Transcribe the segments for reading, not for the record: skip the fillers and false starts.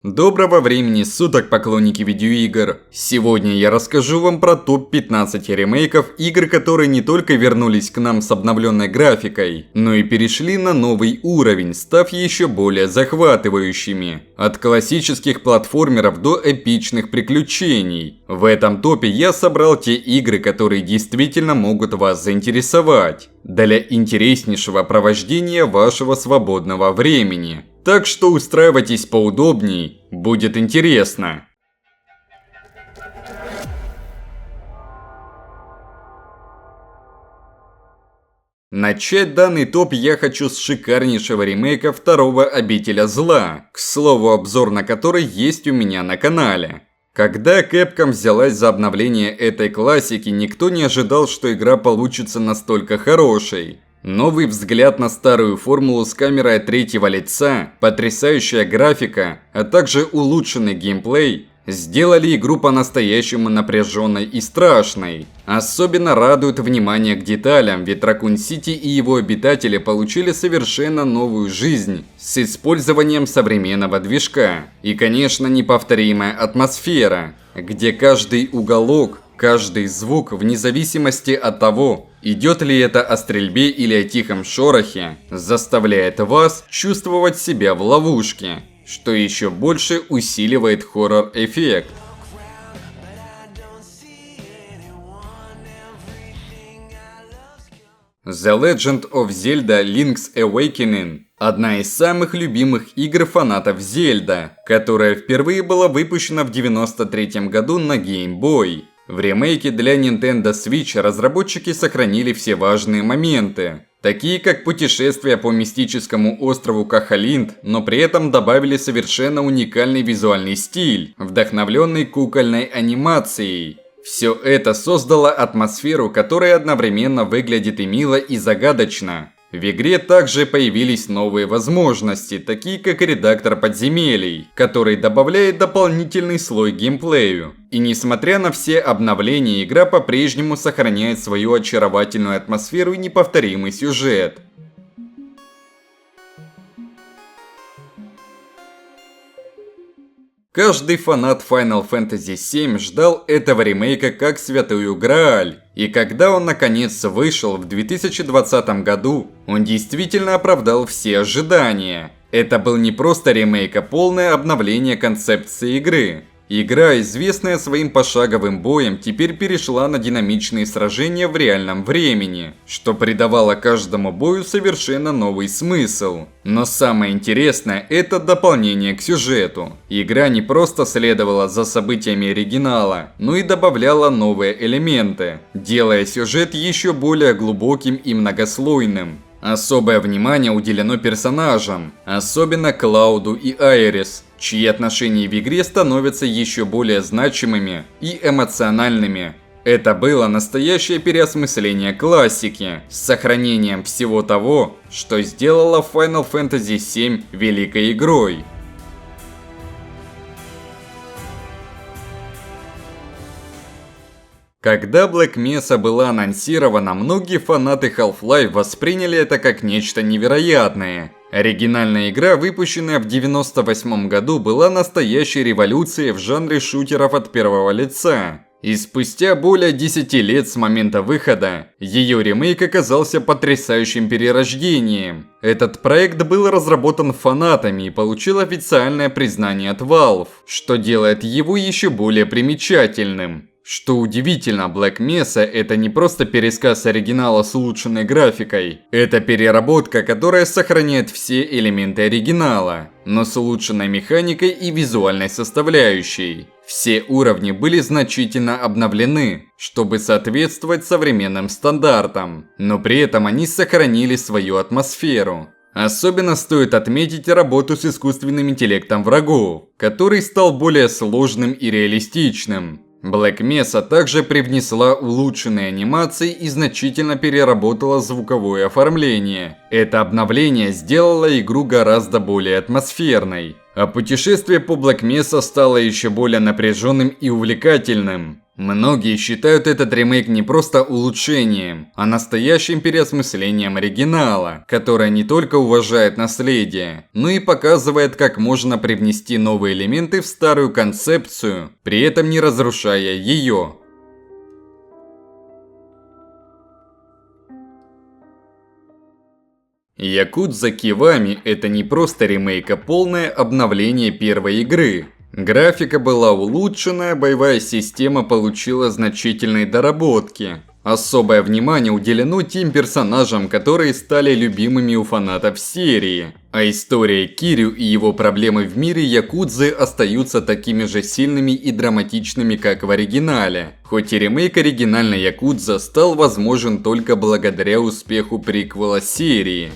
Доброго времени суток, поклонники видеоигр! Сегодня я расскажу вам про топ-15 ремейков игр, которые не только вернулись к нам с обновленной графикой, но и перешли на новый уровень, став еще более захватывающими. От классических платформеров до эпичных приключений. В этом топе я собрал те игры, которые действительно могут вас заинтересовать. Для интереснейшего провождения вашего свободного времени. Так что устраивайтесь поудобней, будет интересно. Начать данный топ я хочу с шикарнейшего ремейка второго Обителя Зла, к слову, обзор на который есть у меня на канале. Когда Capcom взялась за обновление этой классики, никто не ожидал, что игра получится настолько хорошей. Новый взгляд на старую формулу с камерой от третьего лица, потрясающая графика, а также улучшенный геймплей сделали игру по-настоящему напряженной и страшной. Особенно радует внимание к деталям, ведь Raccoon City и его обитатели получили совершенно новую жизнь с использованием современного движка. И, конечно, неповторимая атмосфера, где каждый уголок, каждый звук, вне зависимости от того, идет ли это о стрельбе или о тихом шорохе, заставляет вас чувствовать себя в ловушке, что еще больше усиливает хоррор-эффект. The Legend of Zelda Link's Awakening – одна из самых любимых игр фанатов Зельда, которая впервые была выпущена в 1993 году на Game Boy. В ремейке для Nintendo Switch разработчики сохранили все важные моменты, такие как путешествие по мистическому острову Кахалинт, но при этом добавили совершенно уникальный визуальный стиль, вдохновленный кукольной анимацией. Все это создало атмосферу, которая одновременно выглядит и мило, и загадочно. В игре также появились новые возможности, такие как редактор подземелий, который добавляет дополнительный слой геймплею. И несмотря на все обновления, игра по-прежнему сохраняет свою очаровательную атмосферу и неповторимый сюжет. Каждый фанат Final Fantasy VII ждал этого ремейка как святую Грааль. И когда он наконец вышел в 2020 году, он действительно оправдал все ожидания. Это был не просто ремейк, а полное обновление концепции игры. Игра, известная своим пошаговым боем, теперь перешла на динамичные сражения в реальном времени, что придавало каждому бою совершенно новый смысл. Но самое интересное – это дополнение к сюжету. Игра не просто следовала за событиями оригинала, но и добавляла новые элементы, делая сюжет еще более глубоким и многослойным. Особое внимание уделено персонажам, особенно Клауду и Айрис, чьи отношения в игре становятся еще более значимыми и эмоциональными. Это было настоящее переосмысление классики, с сохранением всего того, что сделало Final Fantasy VII великой игрой. Когда Black Mesa была анонсирована, многие фанаты Half-Life восприняли это как нечто невероятное. Оригинальная игра, выпущенная в 1998 году, была настоящей революцией в жанре шутеров от первого лица. И спустя более 10 лет с момента выхода, ее ремейк оказался потрясающим перерождением. Этот проект был разработан фанатами и получил официальное признание от Valve, что делает его еще более примечательным. Что удивительно, Black Mesa – это не просто пересказ оригинала с улучшенной графикой. Это переработка, которая сохраняет все элементы оригинала, но с улучшенной механикой и визуальной составляющей. Все уровни были значительно обновлены, чтобы соответствовать современным стандартам, но при этом они сохранили свою атмосферу. Особенно стоит отметить работу с искусственным интеллектом врагов, который стал более сложным и реалистичным. Black Mesa также привнесла улучшенные анимации и значительно переработала звуковое оформление. Это обновление сделало игру гораздо более атмосферной, а путешествие по Black Mesa стало еще более напряженным и увлекательным. Многие считают этот ремейк не просто улучшением, а настоящим переосмыслением оригинала, которое не только уважает наследие, но и показывает, как можно привнести новые элементы в старую концепцию, при этом не разрушая ее. Якудза Кивами – это не просто ремейк, а полное обновление первой игры. Графика была улучшена, боевая система получила значительные доработки. Особое внимание уделено тем персонажам, которые стали любимыми у фанатов серии. А история Кирю и его проблемы в мире Якудзы остаются такими же сильными и драматичными, как в оригинале. Хоть и ремейк оригинальной Якудза стал возможен только благодаря успеху приквела серии.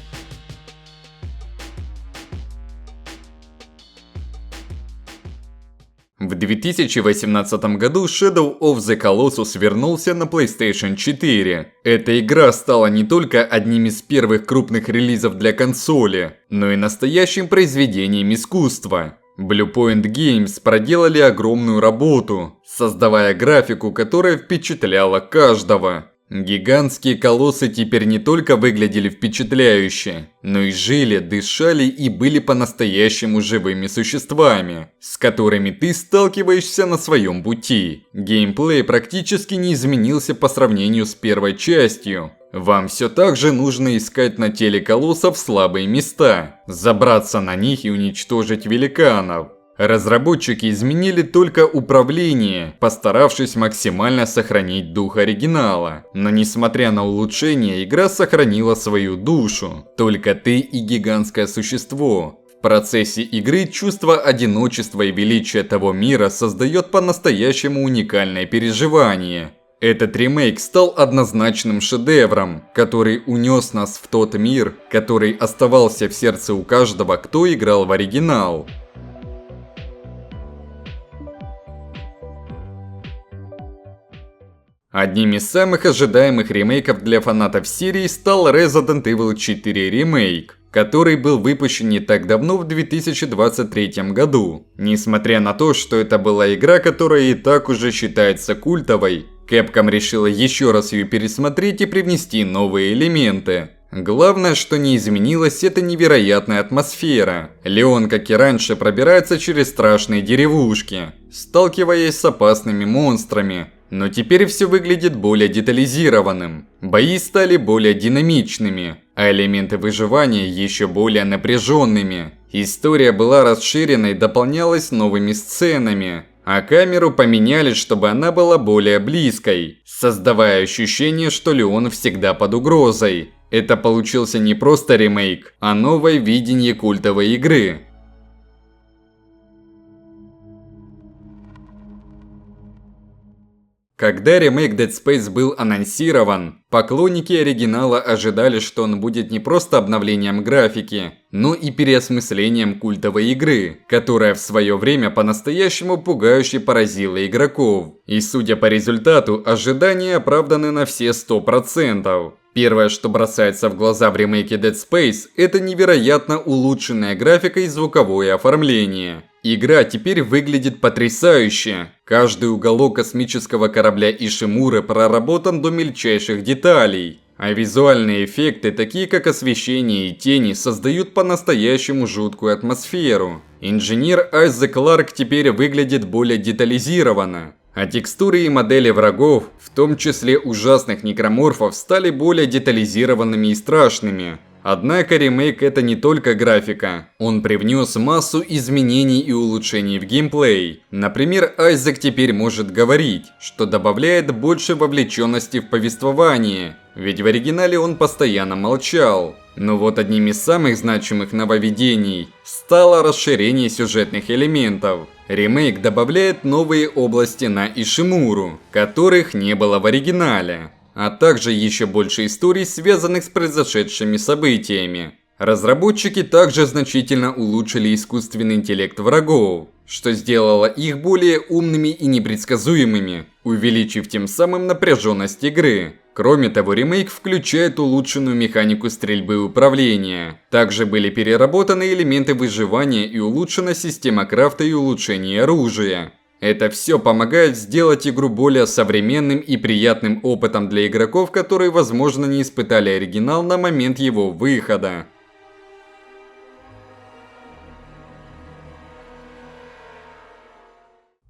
В 2018 году Shadow of the Colossus вернулся на PlayStation 4. Эта игра стала не только одним из первых крупных релизов для консоли, но и настоящим произведением искусства. Bluepoint Games проделали огромную работу, создавая графику, которая впечатляла каждого. Гигантские колоссы теперь не только выглядели впечатляюще, но и жили, дышали и были по-настоящему живыми существами, с которыми ты сталкиваешься на своем пути. Геймплей практически не изменился по сравнению с первой частью. Вам все так же нужно искать на теле колоссов слабые места, забраться на них и уничтожить великанов. Разработчики изменили только управление, постаравшись максимально сохранить дух оригинала. Но несмотря на улучшения, игра сохранила свою душу. Только ты и гигантское существо. В процессе игры чувство одиночества и величия того мира создает по-настоящему уникальное переживание. Этот ремейк стал однозначным шедевром, который унес нас в тот мир, который оставался в сердце у каждого, кто играл в оригинал. Одним из самых ожидаемых ремейков для фанатов серии стал Resident Evil 4 Remake, который был выпущен не так давно, в 2023 году. Несмотря на то, что это была игра, которая и так уже считается культовой, Capcom решила еще раз ее пересмотреть и привнести новые элементы. Главное, что не изменилось, это невероятная атмосфера. Леон, как и раньше, пробирается через страшные деревушки, сталкиваясь с опасными монстрами. Но теперь все выглядит более детализированным. Бои стали более динамичными, а элементы выживания еще более напряженными. История была расширена и дополнялась новыми сценами, а камеру поменяли, чтобы она была более близкой, создавая ощущение, что Леон всегда под угрозой. Это получился не просто ремейк, а новое видение культовой игры. Когда ремейк Dead Space был анонсирован, поклонники оригинала ожидали, что он будет не просто обновлением графики, но и переосмыслением культовой игры, которая в свое время по-настоящему пугающе поразила игроков. И судя по результату, ожидания оправданы на все 100%. Первое, что бросается в глаза в ремейке Dead Space, это невероятно улучшенная графика и звуковое оформление. Игра теперь выглядит потрясающе. Каждый уголок космического корабля Ишимуры проработан до мельчайших деталей. А визуальные эффекты, такие как освещение и тени, создают по-настоящему жуткую атмосферу. Инженер Айзек Кларк теперь выглядит более детализированно. А текстуры и модели врагов, в том числе ужасных некроморфов, стали более детализированными и страшными. Однако ремейк это не только графика. Он привнес массу изменений и улучшений в геймплей. Например, Айзек теперь может говорить, что добавляет больше вовлеченности в повествование, ведь в оригинале он постоянно молчал. Но вот одним из самых значимых нововведений стало расширение сюжетных элементов. Ремейк добавляет новые области на Ишимуру, которых не было в оригинале, а также еще больше историй, связанных с произошедшими событиями. Разработчики также значительно улучшили искусственный интеллект врагов, что сделало их более умными и непредсказуемыми, увеличив тем самым напряженность игры. Кроме того, ремейк включает улучшенную механику стрельбы и управления. Также были переработаны элементы выживания и улучшена система крафта и улучшения оружия. Это все помогает сделать игру более современным и приятным опытом для игроков, которые, возможно, не испытали оригинал на момент его выхода.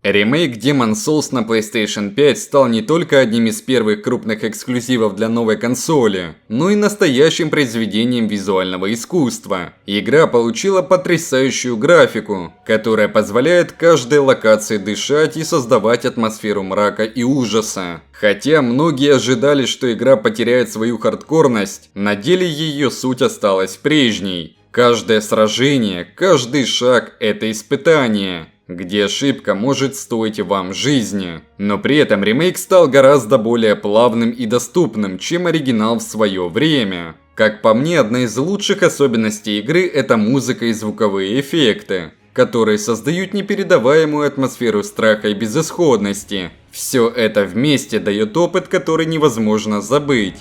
Ремейк Demon's Souls на PlayStation 5 стал не только одним из первых крупных эксклюзивов для новой консоли, но и настоящим произведением визуального искусства. Игра получила потрясающую графику, которая позволяет каждой локации дышать и создавать атмосферу мрака и ужаса. Хотя многие ожидали, что игра потеряет свою хардкорность, на деле ее суть осталась прежней. Каждое сражение, каждый шаг – это испытание, где ошибка может стоить вам жизни. Но при этом ремейк стал гораздо более плавным и доступным, чем оригинал в свое время. Как по мне, одна из лучших особенностей игры – это музыка и звуковые эффекты, которые создают непередаваемую атмосферу страха и безысходности. Все это вместе дает опыт, который невозможно забыть.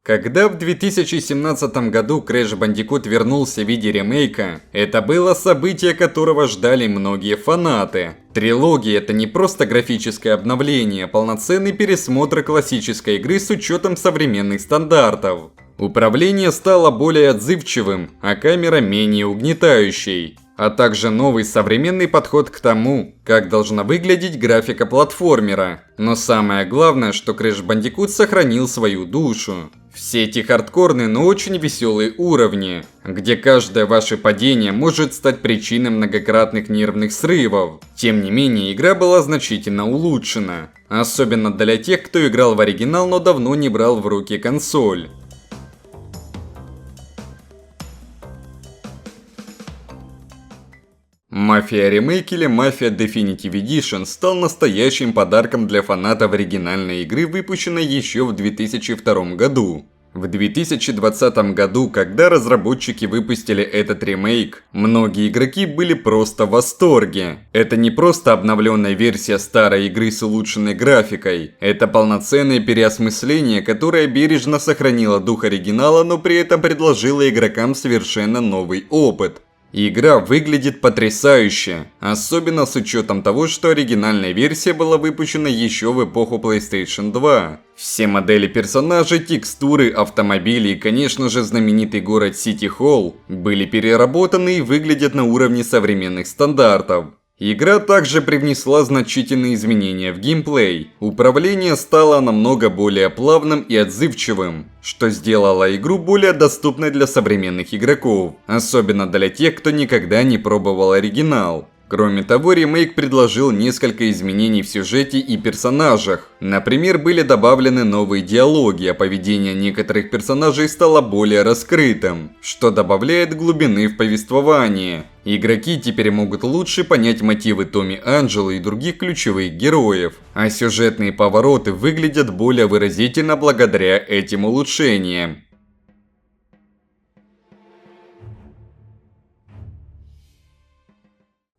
Когда в 2017 году Crash Bandicoot вернулся в виде ремейка, это было событие, которого ждали многие фанаты. Трилогия – это не просто графическое обновление, а полноценный пересмотр классической игры с учетом современных стандартов. Управление стало более отзывчивым, а камера менее угнетающей. А также новый современный подход к тому, как должна выглядеть графика платформера. Но самое главное, что Crash Bandicoot сохранил свою душу. Все эти хардкорные, но очень веселые уровни, где каждое ваше падение может стать причиной многократных нервных срывов. Тем не менее, игра была значительно улучшена. Особенно для тех, кто играл в оригинал, но давно не брал в руки консоль. Mafia Remake или Mafia Definitive Edition стал настоящим подарком для фанатов оригинальной игры, выпущенной еще в 2002 году. В 2020 году, когда разработчики выпустили этот ремейк, многие игроки были просто в восторге. Это не просто обновленная версия старой игры с улучшенной графикой, это полноценное переосмысление, которое бережно сохранило дух оригинала, но при этом предложило игрокам совершенно новый опыт. Игра выглядит потрясающе, особенно с учетом того, что оригинальная версия была выпущена еще в эпоху PlayStation 2. Все модели персонажей, текстуры, автомобили и, конечно же, знаменитый город Сити Холл были переработаны и выглядят на уровне современных стандартов. Игра также привнесла значительные изменения в геймплей. Управление стало намного более плавным и отзывчивым, что сделало игру более доступной для современных игроков, особенно для тех, кто никогда не пробовал оригинал. Кроме того, ремейк предложил несколько изменений в сюжете и персонажах. Например, были добавлены новые диалоги, а поведение некоторых персонажей стало более раскрытым, что добавляет глубины в повествование. Игроки теперь могут лучше понять мотивы Томми Анджело и других ключевых героев, а сюжетные повороты выглядят более выразительно благодаря этим улучшениям.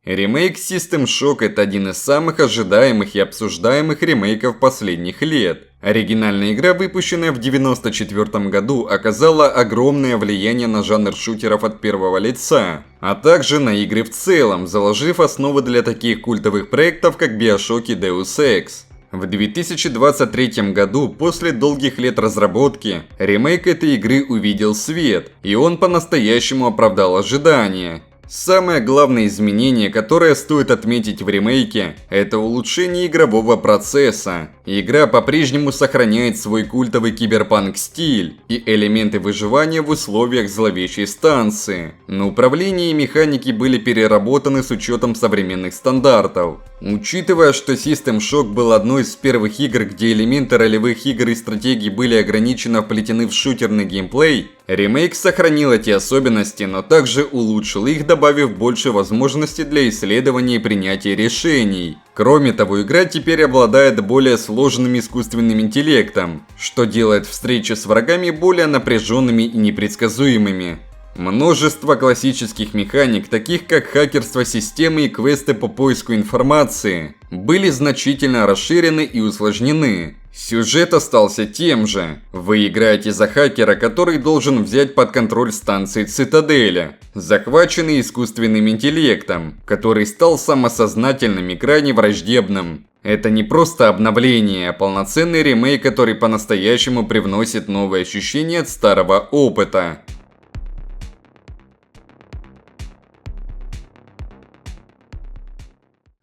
Ремейк System Shock – это один из самых ожидаемых и обсуждаемых ремейков последних лет. Оригинальная игра, выпущенная в 1994 году, оказала огромное влияние на жанр шутеров от первого лица, а также на игры в целом, заложив основы для таких культовых проектов, как BioShock и Deus Ex. В 2023 году, после долгих лет разработки, ремейк этой игры увидел свет, и он по-настоящему оправдал ожидания. Самое главное изменение, которое стоит отметить в ремейке, это улучшение игрового процесса. Игра по-прежнему сохраняет свой культовый киберпанк-стиль и элементы выживания в условиях зловещей станции, но управление и механики были переработаны с учетом современных стандартов. Учитывая, что System Shock был одной из первых игр, где элементы ролевых игр и стратегий были ограниченно вплетены в шутерный геймплей, ремейк сохранил эти особенности, но также улучшил их, добавив больше возможностей для исследования и принятия решений. Кроме того, игра теперь обладает более сложным искусственным интеллектом, что делает встречи с врагами более напряженными и непредсказуемыми. Множество классических механик, таких как хакерство системы и квесты по поиску информации, были значительно расширены и усложнены. Сюжет остался тем же. Вы играете за хакера, который должен взять под контроль станции Цитаделя, захваченный искусственным интеллектом, который стал самосознательным и крайне враждебным. Это не просто обновление, а полноценный ремейк, который по-настоящему привносит новые ощущения от старого опыта.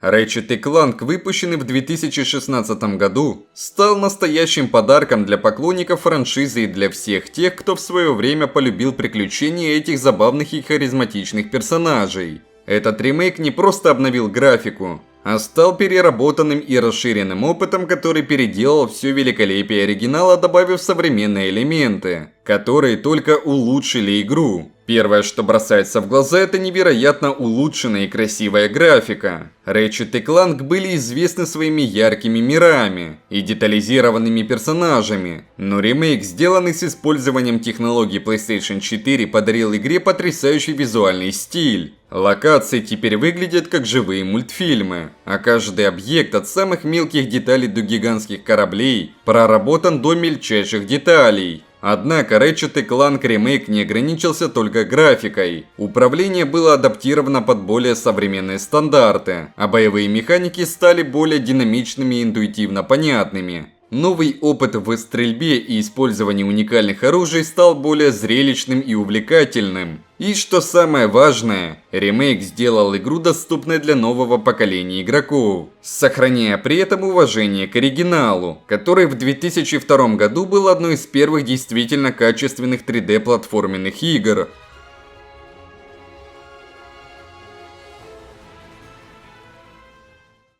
Ratchet & Clank, выпущенный в 2016 году, стал настоящим подарком для поклонников франшизы и для всех тех, кто в свое время полюбил приключения этих забавных и харизматичных персонажей. Этот ремейк не просто обновил графику, а стал переработанным и расширенным опытом, который переделал все великолепие оригинала, добавив современные элементы, которые только улучшили игру. Первое, что бросается в глаза, это невероятно улучшенная и красивая графика. Ratchet и Clank были известны своими яркими мирами и детализированными персонажами, но ремейк, сделанный с использованием технологий PlayStation 4, подарил игре потрясающий визуальный стиль. Локации теперь выглядят как живые мультфильмы, а каждый объект от самых мелких деталей до гигантских кораблей проработан до мельчайших деталей. Однако Ratchet & Clank ремейк не ограничился только графикой. Управление было адаптировано под более современные стандарты, а боевые механики стали более динамичными и интуитивно понятными. Новый опыт в стрельбе и использовании уникальных оружий стал более зрелищным и увлекательным. И что самое важное, ремейк сделал игру доступной для нового поколения игроков, сохраняя при этом уважение к оригиналу, который в 2002 году был одной из первых действительно качественных 3D-платформенных игр.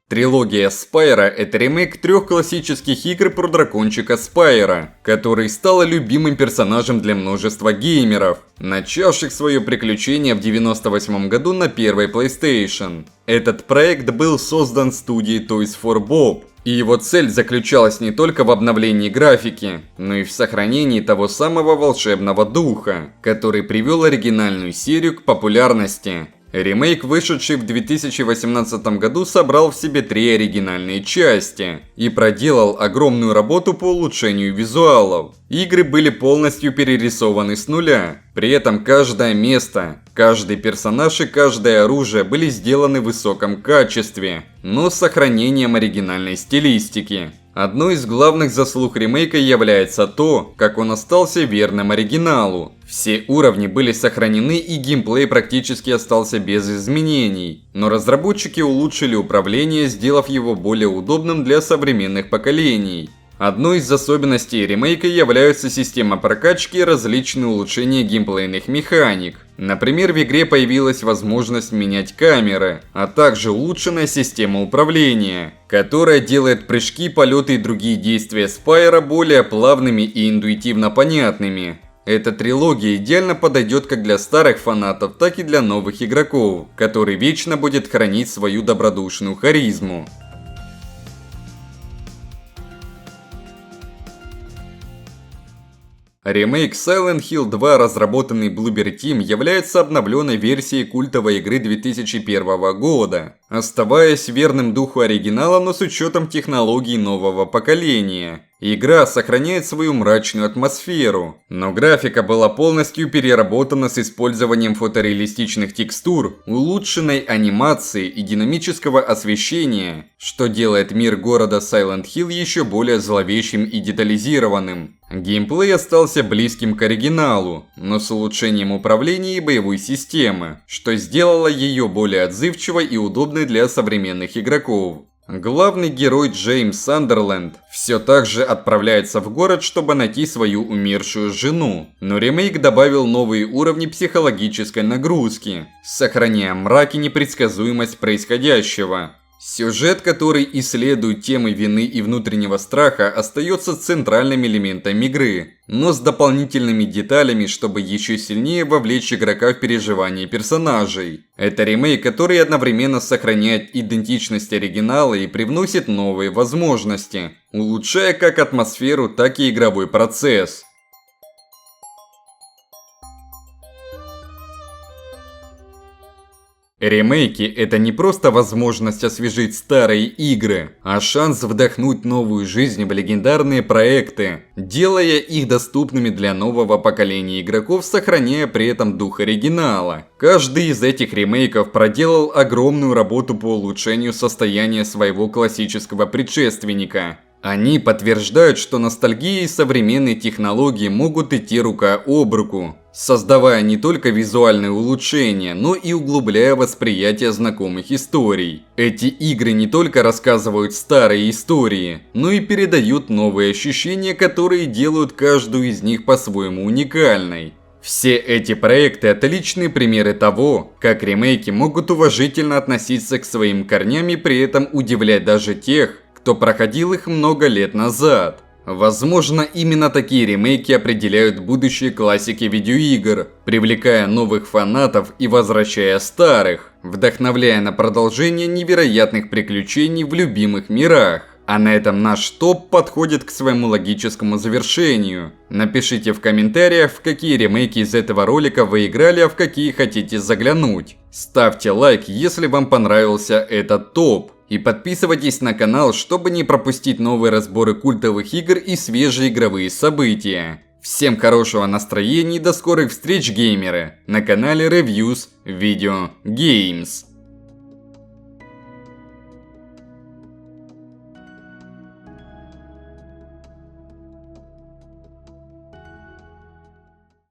Трилогия Спайра – это ремейк 3 классических игр про дракончика Спайра, который стал любимым персонажем для множества геймеров, начавших свое приключение в 1998 году на первой PlayStation. Этот проект был создан студией Toys for Bob, и его цель заключалась не только в обновлении графики, но и в сохранении того самого волшебного духа, который привел оригинальную серию к популярности. Ремейк, вышедший в 2018 году, собрал в себе 3 оригинальные части и проделал огромную работу по улучшению визуалов. Игры были полностью перерисованы с нуля. При этом каждое место, каждый персонаж и каждое оружие были сделаны в высоком качестве, но с сохранением оригинальной стилистики. Одной из главных заслуг ремейка является то, как он остался верным оригиналу. Все уровни были сохранены и геймплей практически остался без изменений, но разработчики улучшили управление, сделав его более удобным для современных поколений. Одной из особенностей ремейка является система прокачки и различные улучшения геймплейных механик. Например, в игре появилась возможность менять камеры, а также улучшенная система управления, которая делает прыжки, полеты и другие действия Спайра более плавными и интуитивно понятными. Эта трилогия идеально подойдет как для старых фанатов, так и для новых игроков, который вечно будет хранить свою добродушную харизму. Ремейк Silent Hill 2, разработанный Bloober Team, является обновленной версией культовой игры 2001 года, оставаясь верным духу оригинала, но с учетом технологий нового поколения. Игра сохраняет свою мрачную атмосферу, но графика была полностью переработана с использованием фотореалистичных текстур, улучшенной анимации и динамического освещения, что делает мир города Silent Hill еще более зловещим и детализированным. Геймплей остался близким к оригиналу, но с улучшением управления и боевой системы, что сделало ее более отзывчивой и удобной для современных игроков. Главный герой Джеймс Сандерленд все так же отправляется в город, чтобы найти свою умершую жену, но ремейк добавил новые уровни психологической нагрузки, сохраняя мрак и непредсказуемость происходящего. Сюжет, который исследует темы вины и внутреннего страха, остается центральным элементом игры, но с дополнительными деталями, чтобы еще сильнее вовлечь игрока в переживания персонажей. Это ремейк, который одновременно сохраняет идентичность оригинала и привносит новые возможности, улучшая как атмосферу, так и игровой процесс. Ремейки – это не просто возможность освежить старые игры, а шанс вдохнуть новую жизнь в легендарные проекты, делая их доступными для нового поколения игроков, сохраняя при этом дух оригинала. Каждый из этих ремейков проделал огромную работу по улучшению состояния своего классического предшественника. Они подтверждают, что ностальгия и современные технологии могут идти рука об руку, создавая не только визуальные улучшения, но и углубляя восприятие знакомых историй. Эти игры не только рассказывают старые истории, но и передают новые ощущения, которые делают каждую из них по-своему уникальной. Все эти проекты – отличные примеры того, как ремейки могут уважительно относиться к своим корням и при этом удивлять даже тех, кто проходил их много лет назад. Возможно, именно такие ремейки определяют будущее классики видеоигр, привлекая новых фанатов и возвращая старых, вдохновляя на продолжение невероятных приключений в любимых мирах. А на этом наш топ подходит к своему логическому завершению. Напишите в комментариях, в какие ремейки из этого ролика вы играли, а в какие хотите заглянуть. Ставьте лайк, если вам понравился этот топ. И подписывайтесь на канал, чтобы не пропустить новые разборы культовых игр и свежие игровые события. Всем хорошего настроения и до скорых встреч, геймеры, на канале Reviews Video Games.